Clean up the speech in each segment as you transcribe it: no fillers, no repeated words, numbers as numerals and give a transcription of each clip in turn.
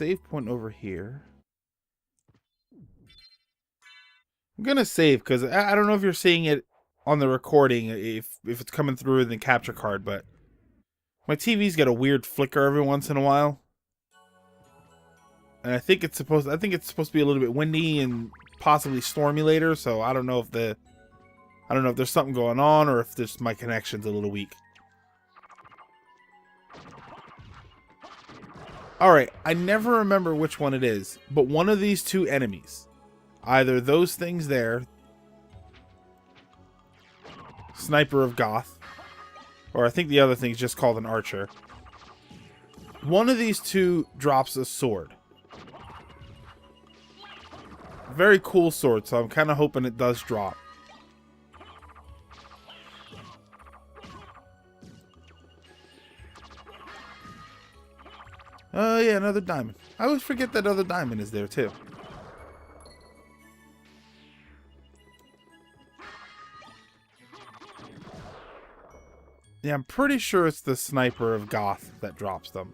save point over here. I'm gonna save because I don't know if you're seeing it on the recording, if it's coming through in the capture card, but my TV's got a weird flicker every once in a while. And I think it's supposed to be a little bit windy and possibly stormy later, so I don't know if there's something going on or if just my connection's a little weak. Alright, I never remember which one it is, but one of these two enemies, either those things there, Sniper of Goth, or I think the other thing's just called an archer. One of these two drops a sword. Very cool sword, so I'm kind of hoping it does drop. Oh yeah, another diamond. I always forget that other diamond is there too. Yeah, I'm pretty sure it's the Sniper of Goth that drops them.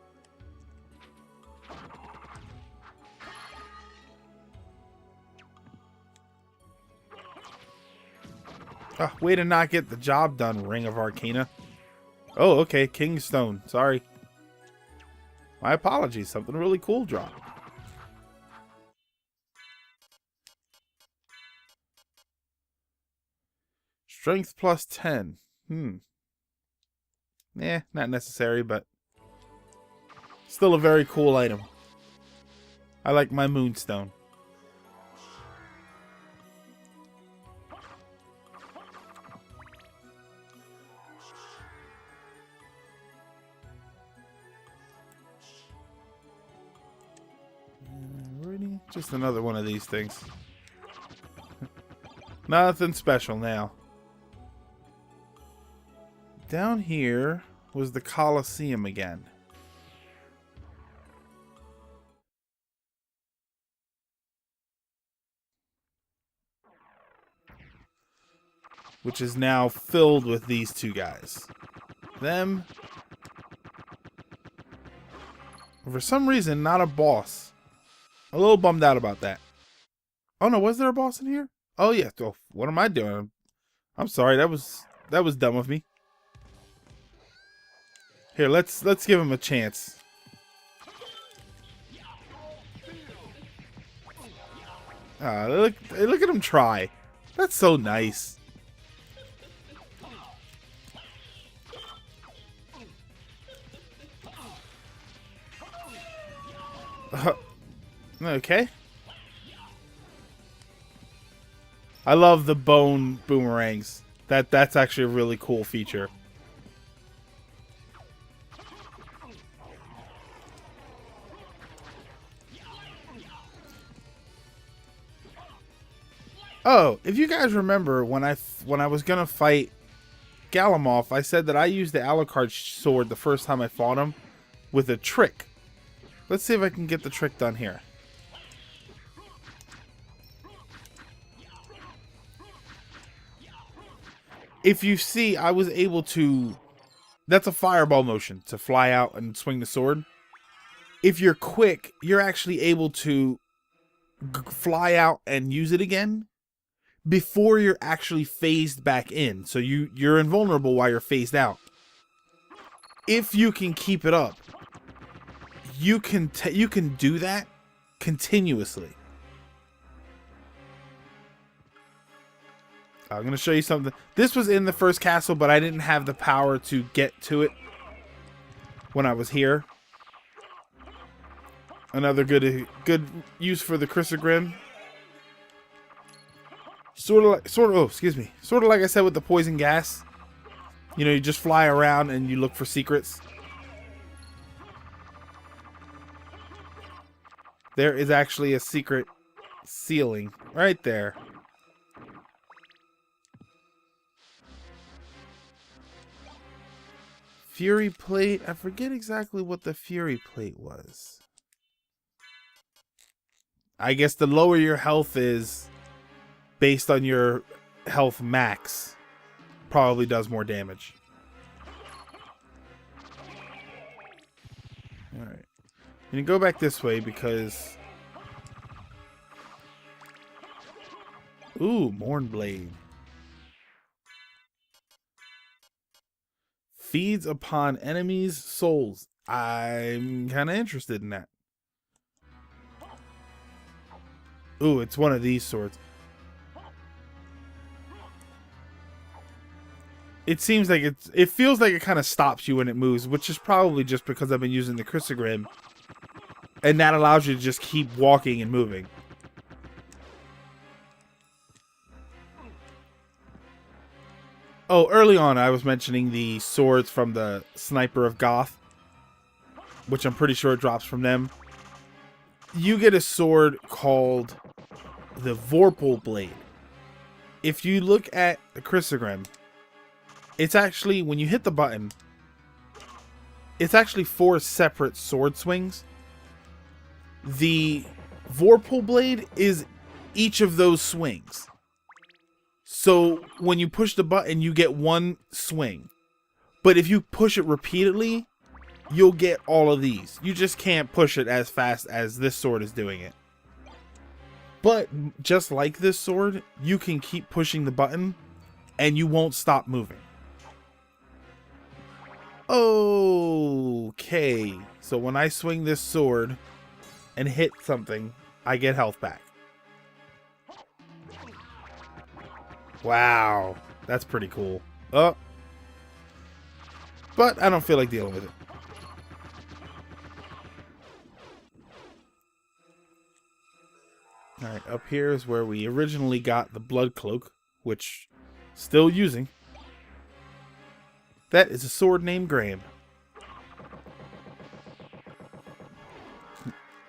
Oh, way to not get the job done, Ring of Arcana. Oh, okay, King's Stone. Sorry. My apologies. Something really cool dropped. Strength plus 10. Not necessary, but still a very cool item. I like my Moonstone. Just another one of these things. Nothing special now. Down here was the Colosseum again. Which is now filled with these two guys. Them. For some reason, not a boss. A little bummed out about that. Oh no, was there a boss in here? Oh yeah. Oh, what am I doing? I'm sorry. That was dumb of me. Here, let's give him a chance. Look at him try. That's so nice. Okay. I love the bone boomerangs. That's actually a really cool feature. Oh, if you guys remember when I was gonna fight Galamoth, I said that I used the Alucard sword the first time I fought him with a trick. Let's see if I can get the trick done here. If you see, I was able to... That's a fireball motion, to fly out and swing the sword. If you're quick, you're actually able to fly out and use it again before you're actually phased back in. So you're invulnerable while you're phased out. If you can keep it up, you can do that continuously. I'm going to show you something. This was in the first castle, but I didn't have the power to get to it when I was here. Another good use for the Chrysogrim. Sort of like I said with the poison gas. You know, you just fly around and you look for secrets. There is actually a secret ceiling right there. Fury plate. I forget exactly what the Fury plate was. I guess the lower your health is, based on your health max, probably does more damage. Alright. And you go back this way because... Ooh, Mornblade. Feeds upon enemies' souls. I'm kind of interested in that. Ooh, it's one of these swords. It seems like it feels like it kind of stops you when it moves, which is probably just because I've been using the Crissagram. And that allows you to just keep walking and moving. Oh, early on I was mentioning the swords from the Sniper of Goth, which I'm pretty sure drops from them. You get a sword called the Vorpal Blade. If you look at the Crissagram, it's actually, when you hit the button, it's actually 4 separate sword swings. The Vorpal Blade is each of those swings. So when you push the button, you get one swing. But if you push it repeatedly, you'll get all of these. You just can't push it as fast as this sword is doing it. But just like this sword, you can keep pushing the button and you won't stop moving. Okay, so when I swing this sword and hit something, I get health back. Wow, that's pretty cool. Oh, but I don't feel like dealing with it. Alright, up here is where we originally got the blood cloak, which still using. That is a sword named Graham.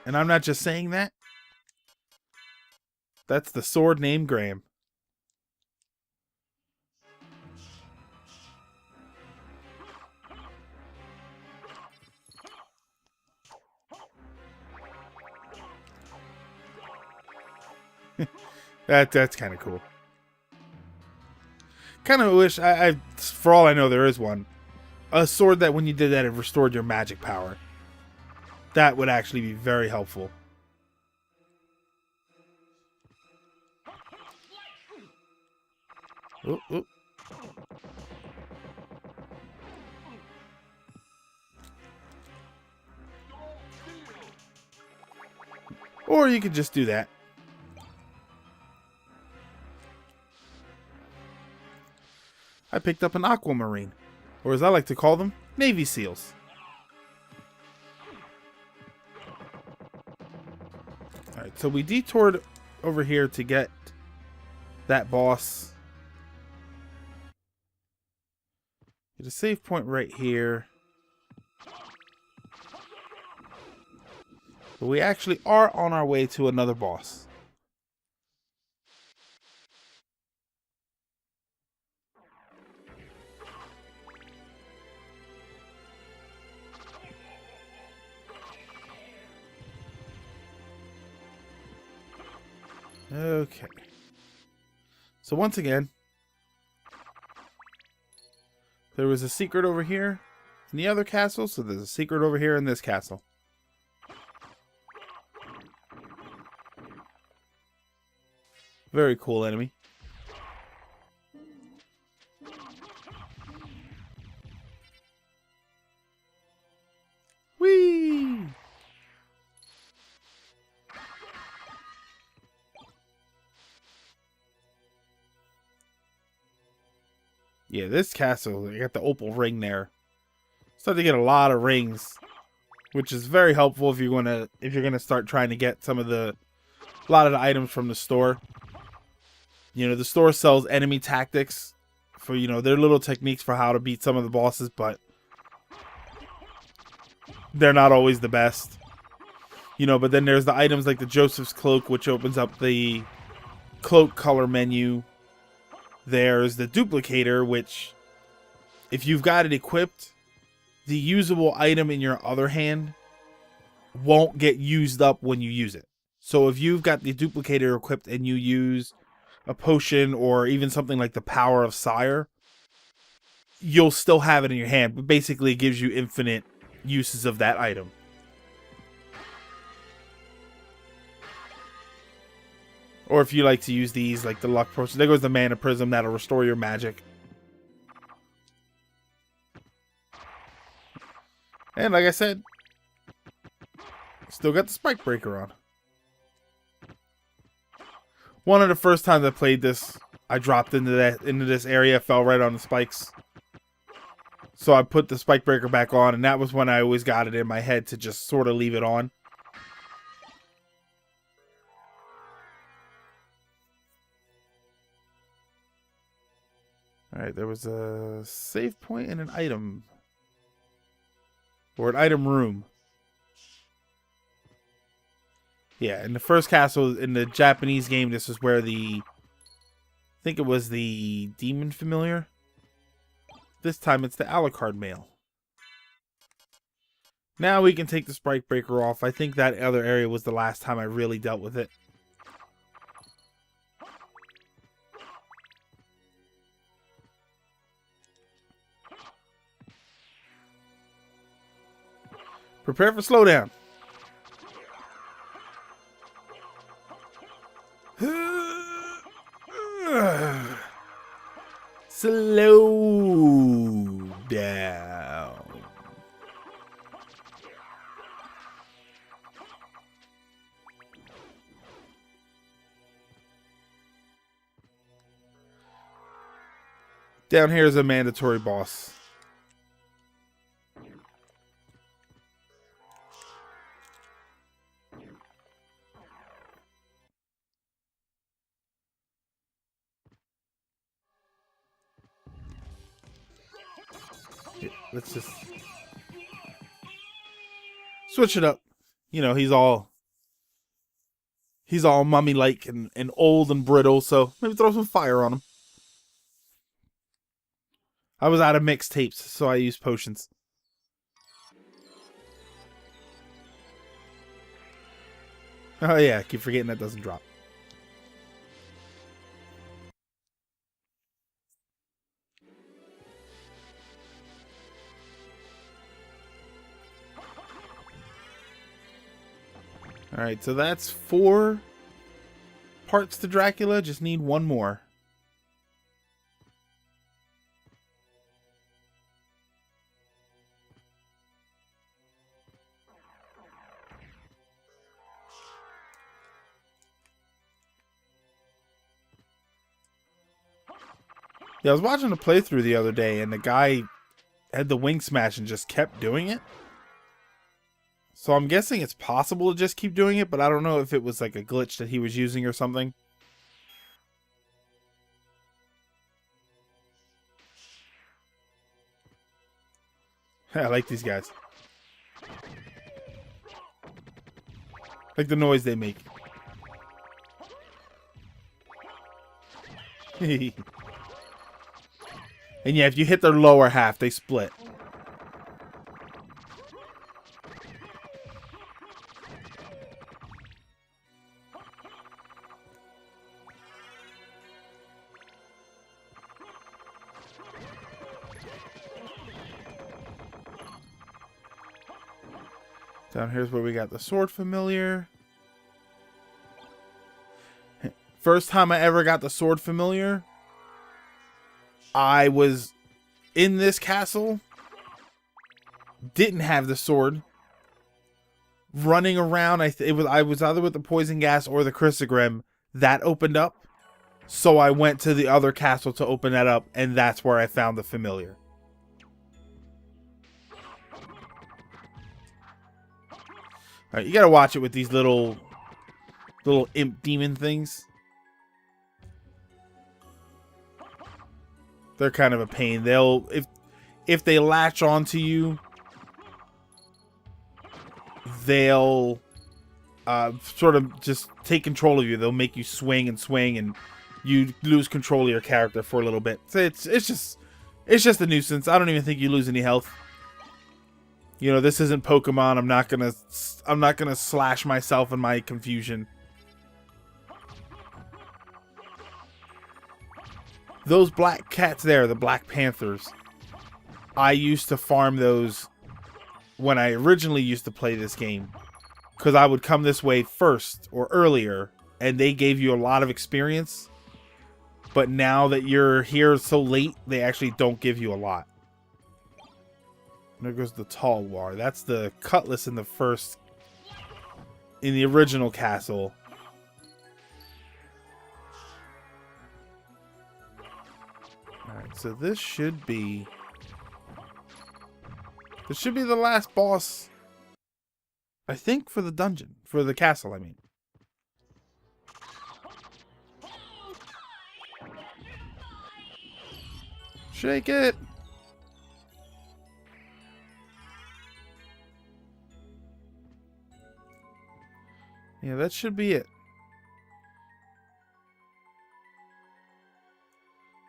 And I'm not just saying that. That's the sword named Graham. That's kind of cool. Kind of wish I, for all I know, there is one. A sword that when you did that, it restored your magic power. That would actually be very helpful. Ooh, ooh. Or you could just do that. I picked up an Aquamarine, or as I like to call them, Navy SEALs. Alright, so we detoured over here to get that boss. Get a save point right here. But we actually are on our way to another boss. Okay. So once again, there was a secret over here in the other castle, so there's a secret over here in this castle. Very cool enemy. Whee! Yeah, this castle, you got the Opal ring there. Start to get a lot of rings, which is very helpful if you're gonna start trying to get a lot of the items from the store. You know, the store sells enemy tactics for, you know, their little techniques for how to beat some of the bosses, but they're not always the best. You know, but then there's the items like the Joseph's Cloak, which opens up the cloak color menu. There's the duplicator, which, if you've got it equipped, the usable item in your other hand won't get used up when you use it. So if you've got the duplicator equipped and you use a potion or even something like the Power of Sire, you'll still have it in your hand, but basically it gives you infinite uses of that item. Or if you like to use these, like the luck potion. There goes the mana prism. That'll restore your magic. And like I said, still got the spike breaker on. One of the first times I played this, I dropped into this area, fell right on the spikes. So I put the spike breaker back on, and that was when I always got it in my head to just sort of leave it on. Alright, there was a save point and an item. Or an item room. Yeah, in the first castle, in the Japanese game, this is where I think it was the demon familiar. This time it's the Alucard male. Now we can take the spike breaker off. I think that other area was the last time I really dealt with it. Prepare for slowdown. Slow down. Down here is a mandatory boss. Let's just switch it up. You know, he's all mummy-like and old and brittle, so maybe throw some fire on him. I was out of mixtapes, so I used potions. Oh yeah, I keep forgetting that doesn't drop. Alright, so that's 4 parts to Dracula. Just need 1 more. Yeah, I was watching a playthrough the other day, and the guy had the wing smash and just kept doing it. So I'm guessing it's possible to just keep doing it, but I don't know if it was like a glitch that he was using or something. I like these guys. Like the noise they make. And yeah, if you hit their lower half, they split. Down here's where we got the sword familiar. First time I ever got the sword familiar, I was in this castle, didn't have the sword, running around. I was either with the poison gas or the chrysogrim that opened up, so I went to the other castle to open that up, and that's where I found the familiar. Alright, you gotta watch it with these little imp demon things. They're kind of a pain. They'll if they latch onto you, they'll sort of just take control of you. They'll make you swing and swing, and you lose control of your character for a little bit. So it's just a nuisance. I don't even think you lose any health. You know, this isn't Pokemon. I'm not gonna slash myself in my confusion. Those black cats there, the Black Panthers, I used to farm those when I originally used to play this game, because I would come this way first or earlier and they gave you a lot of experience. But now that you're here so late, they actually don't give you a lot. There goes the Talwar. That's the cutlass in the original castle. Alright, so this should be the last boss, I think, for the dungeon. For the castle, I mean. Shake it! Yeah, that should be it.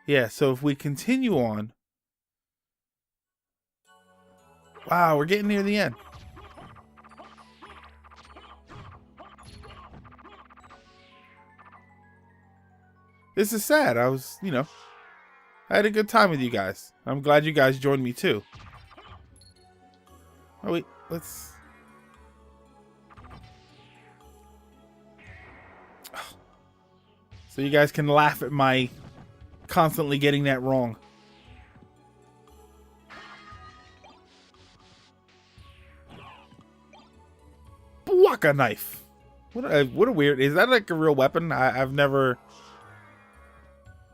Yeah, so if we continue on... Wow, we're getting near the end. This is sad. I was, I had a good time with you guys. I'm glad you guys joined me too. Oh wait, let's... So you guys can laugh at my constantly getting that wrong. Waka knife. What a weird... Is that like a real weapon? I've never...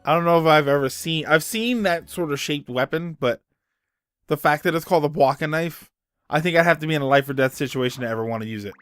I don't know if I've ever seen... I've seen that sort of shaped weapon, but the fact that it's called a Waka knife, I think I'd have to be in a life or death situation to ever want to use it.